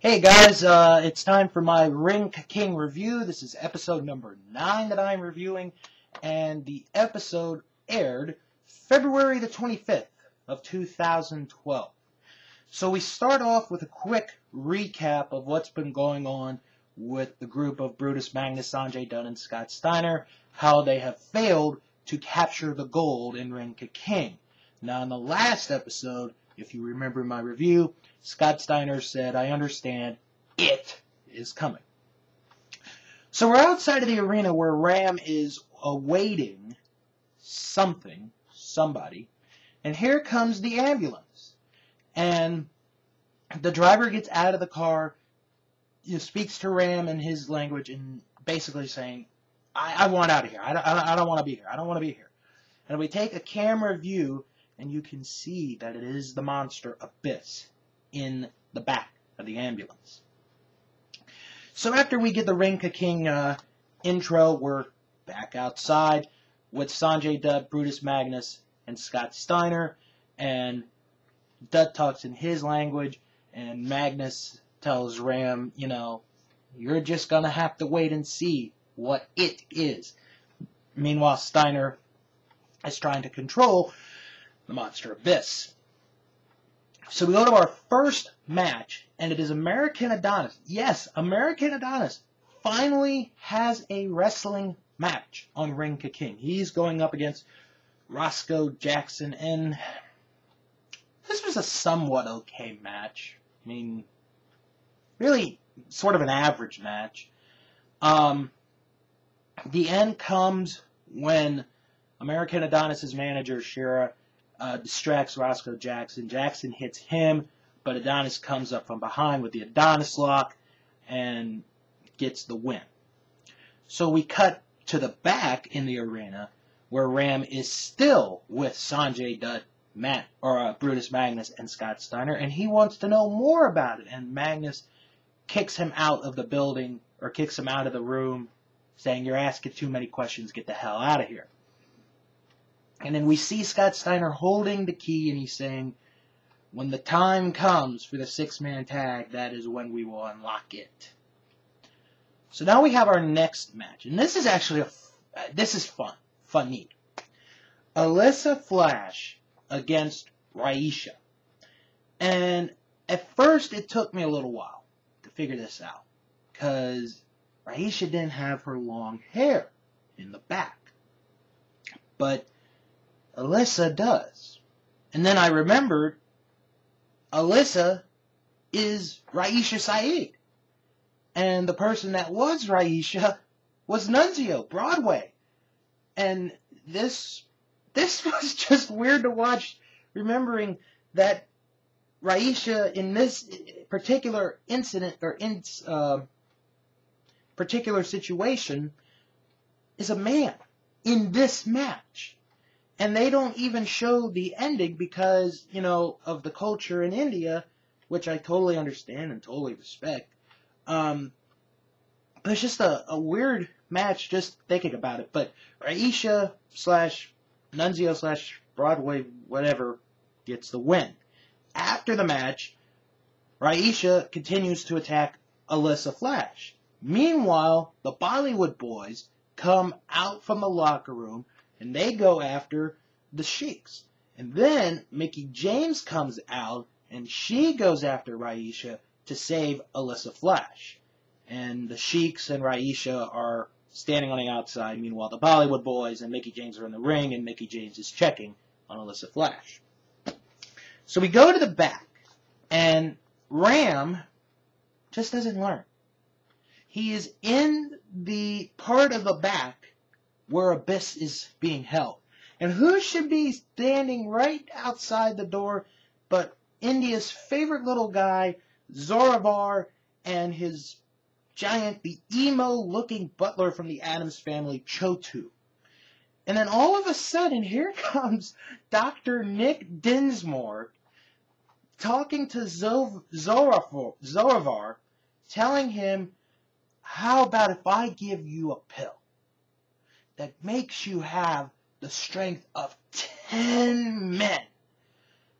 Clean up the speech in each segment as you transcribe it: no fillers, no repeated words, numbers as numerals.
Hey guys, it's time for my Ring King review. This is episode number 9 that I'm reviewing, and the episode aired February the 25th of 2012. So we start off with a quick recap of what's been going on with the group of Brutus Magnus, Sanjay Dutt, and Scott Steiner, how they have failed to capture the gold in Ring King. Now in the last episode, if you remember my review, Scott Steiner said, "I understand, it is coming." So we're outside of the arena where Ram is awaiting somebody, and here comes the ambulance. And the driver gets out of the car, speaks to Ram in his language, and basically saying, I want out of here. I don't want to be here. I don't want to be here. And we take a camera view, and you can see that it is the monster Abyss in the back of the ambulance. So after we get the Ring King intro, we're back outside with Sanjay Dutt, Brutus Magnus, and Scott Steiner. And Dutt talks in his language, and Magnus tells Ram, you're just going to have to wait and see what it is. Meanwhile, Steiner is trying to control the monster Abyss. So we go to our first match, and it is American Adonis. Yes, American Adonis finally has a wrestling match on Ring King. He's going up against Roscoe Jackson, and this was a somewhat okay match. I mean, really sort of an average match. The end comes when American Adonis' manager, Shera, distracts Roscoe Jackson. Jackson hits him, but Adonis comes up from behind with the Adonis lock and gets the win. So we cut to the back in the arena where Ram is still with Sanjay Dutt, Brutus Magnus, and Scott Steiner, and he wants to know more about it. And Magnus kicks him out of the building, or kicks him out of the room, saying, "You're asking too many questions, get the hell out of here." And then we see Scott Steiner holding the key, and he's saying, "When the time comes for the 6-man tag, that is when we will unlock it." So now we have our next match, and this is actually this is funny. Alyssa Flash against Raisha. And at first it took me a little while to figure this out, because Raisha didn't have her long hair in the back. But Alyssa does. And then I remembered Alyssa is Raisha Saeed. And the person that was Raisha was Nunzio, Broadway. And this was just weird to watch, remembering that Raisha in this particular incident, or particular situation, is a man in this match. And they don't even show the ending because, of the culture in India, which I totally understand and totally respect. But it's just a weird match just thinking about it. But Raisha / Nunzio / Broadway, whatever, gets the win. After the match, Raisha continues to attack Alyssa Flash. Meanwhile, the Bollywood boys come out from the locker room, and they go after the Sheiks. And then Mickie James comes out, and she goes after Raisha to save Alyssa Flash. And the Sheiks and Raisha are standing on the outside. Meanwhile, the Bollywood boys and Mickie James are in the ring, and Mickie James is checking on Alyssa Flash. So we go to the back, and Ram just doesn't learn. He is in the part of the back where Abyss is being held. And who should be standing right outside the door but India's favorite little guy, Zoravar, and his giant, the emo-looking butler from the Addams Family, Chotu. And then all of a sudden, here comes Dr. Nick Dinsmore talking to Zoravar, telling him, "How about if I give you a pill that makes you have the strength of 10 men?"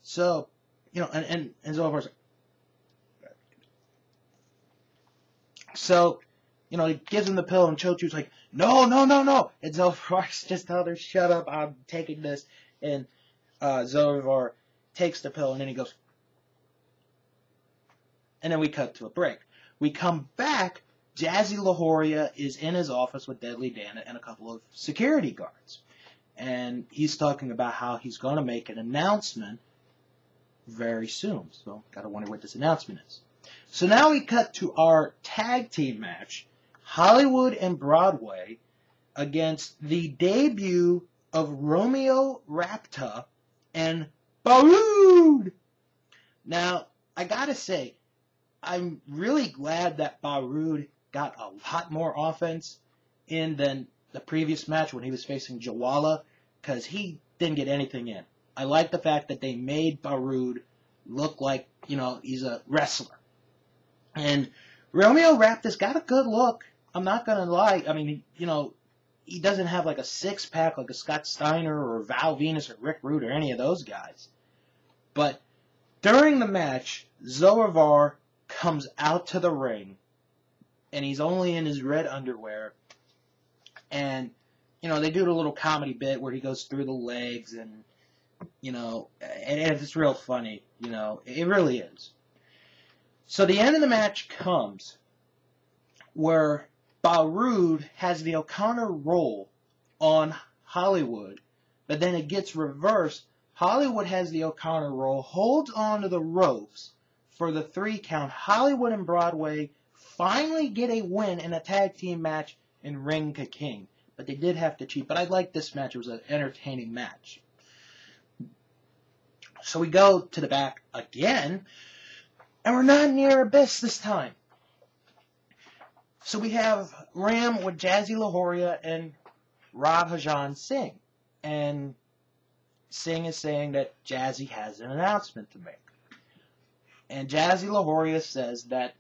So, and Zoravar's like, So, he gives him the pill, and Chochu's like, no, no, no, no. And Zovar's just telling her, shut up, I'm taking this. And Zovar takes the pill, and then he goes, and then we cut to a break. We come back, Jazzy LaHoria is in his office with Deadly Dana and a couple of security guards. And he's talking about how he's going to make an announcement very soon. So, gotta wonder what this announcement is. So now we cut to our tag team match, Hollywood and Broadway, against the debut of Romeo Rapta and Baroud. Now, I gotta say, I'm really glad that Baroud got a lot more offense in than the previous match when he was facing Jawala, because he didn't get anything in. I like the fact that they made Baroud look like, he's a wrestler. And Romeo Rapta's got a good look. I'm not going to lie. I mean, he doesn't have like a six-pack like a Scott Steiner or Val Venus or Rick Rude or any of those guys. But during the match, Zovar comes out to the ring, and he's only in his red underwear. And, they do the little comedy bit where he goes through the legs and, and it's real funny. It really is. So the end of the match comes where Baroud has the O'Connor roll on Hollywood, but then it gets reversed. Hollywood has the O'Connor roll, holds on to the ropes for the 3 count. Hollywood and Broadway finally get a win in a tag team match in Ring Ka King. But they did have to cheat. But I liked this match. It was an entertaining match. So we go to the back again. And we're not near Abyss this time. So we have Ram with Jazzy LaHoria and Rabhajan Singh. And Singh is saying that Jazzy has an announcement to make. And Jazzy LaHoria says that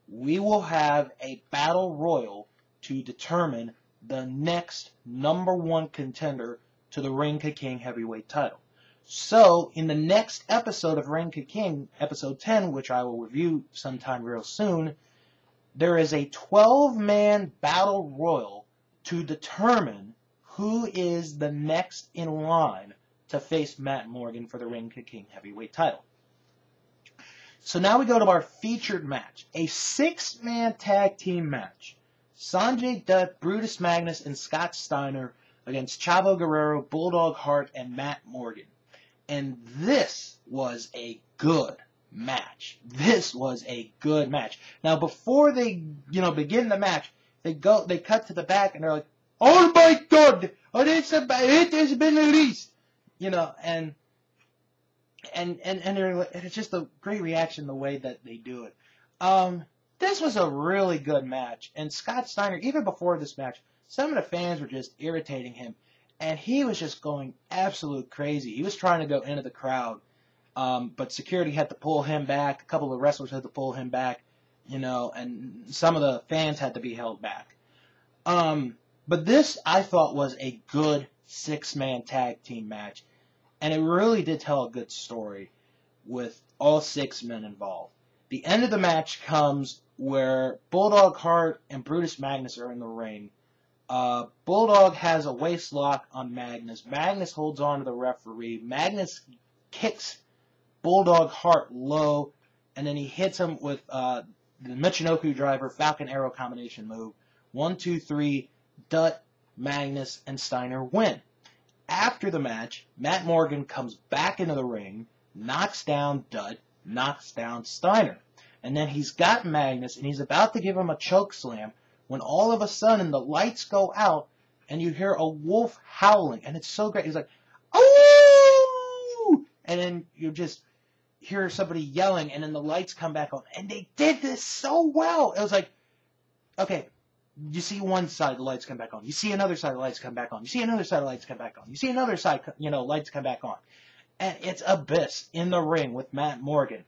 we will have a battle royal to determine the next #1 contender to the Ring Ka King heavyweight title. So, in the next episode of Ring Ka King, episode 10, which I will review sometime real soon, there is a 12-man battle royal to determine who is the next in line to face Matt Morgan for the Ring Ka King heavyweight title. So now we go to our featured match, a 6-man tag team match. Sanjay Dutt, Brutus Magnus, and Scott Steiner against Chavo Guerrero, Bulldog Hart, and Matt Morgan. And this was a good match. This was a good match. Now, before they, begin the match, they cut to the back and they're like, "Oh my God, it has been released," and it's just a great reaction the way that they do it. This was a really good match, and Scott Steiner, even before this match, some of the fans were just irritating him. And he was just going absolute crazy. He was trying to go into the crowd, but security had to pull him back. A couple of wrestlers had to pull him back, and some of the fans had to be held back. But this, I thought, was a good 6-man tag team match, and it really did tell a good story with all 6 men involved. The end of the match comes where Bulldog Hart and Brutus Magnus are in the ring. Bulldog has a waist lock on Magnus. Magnus holds on to the referee. Magnus kicks Bulldog Hart low, and then he hits him with the Michinoku driver, Falcon Arrow combination move. 1, 2, 3, Dutt, Magnus, and Steiner win. After the match, Matt Morgan comes back into the ring, knocks down Dutt, knocks down Steiner. And then he's got Magnus, and he's about to give him a choke slam, when all of a sudden the lights go out and you hear a wolf howling, and it's so great. He's like, "Oh!" And then you just hear somebody yelling, and then the lights come back on. And they did this so well. It was like, okay, you see one side, the lights come back on. You see another side, the lights come back on. You see another side, the lights come back on. You see another side, lights come back on. And it's Abyss in the ring with Matt Morgan.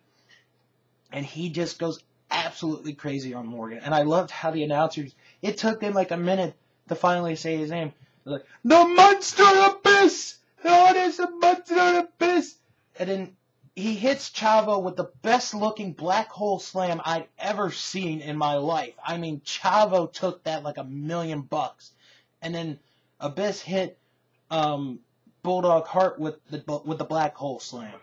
And he just goes absolutely crazy on Morgan. And I loved how the announcers, it took them like a minute to finally say his name. They're like, "The Monster Abyss! Oh, there's a Monster Abyss!" And then he hits Chavo with the best looking black hole slam I'd ever seen in my life. I mean, Chavo took that like $1,000,000. And then Abyss hit Bulldog Hart with the black hole slam.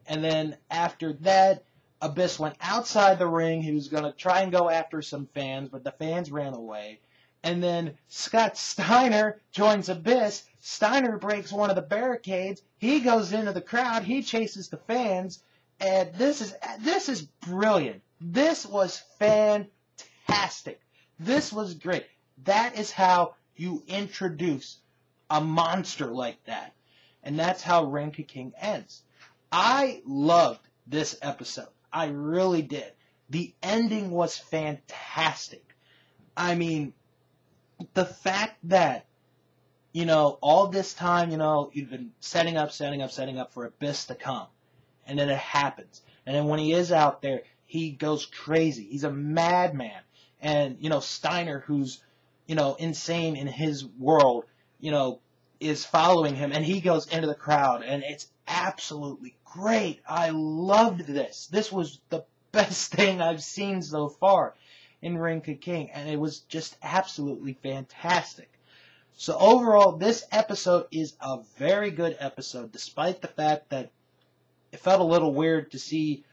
And then after that, Abyss went outside the ring. He was going to try and go after some fans, but the fans ran away. And then Scott Steiner joins Abyss. Steiner breaks one of the barricades. He goes into the crowd. He chases the fans. And this is brilliant. This was fantastic. This was great. That is how you introduce a monster like that. And that's how Reign of King ends. I loved this episode. I really did. The ending was fantastic. I mean, the fact that, all this time, you've been setting up for Abyss to come. And then it happens. And then when he is out there, he goes crazy. He's a madman. And, Steiner, who's, insane in his world, is following him. And he goes into the crowd. And it's absolutely great. I loved this. This was the best thing I've seen so far in Reign of King, and it was just absolutely fantastic. So overall, this episode is a very good episode, despite the fact that it felt a little weird to see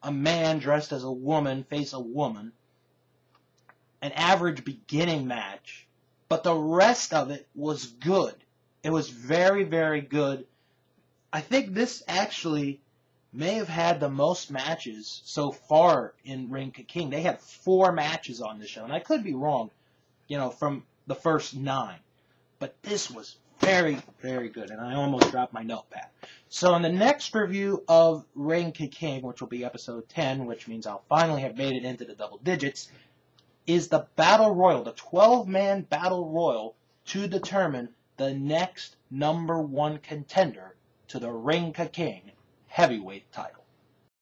a man dressed as a woman face a woman. An average beginning match, but the rest of it was good. It was very, very good. I think this actually may have had the most matches so far in Reign of King. They had 4 matches on the show, and I could be wrong, from the first 9. But this was very, very good, and I almost dropped my notepad. So in the next review of Reign of King, which will be episode 10, which means I'll finally have made it into the double digits, is the Battle Royal, the 12-man Battle Royal, to determine the next #1 contender to the Reign of King heavyweight title.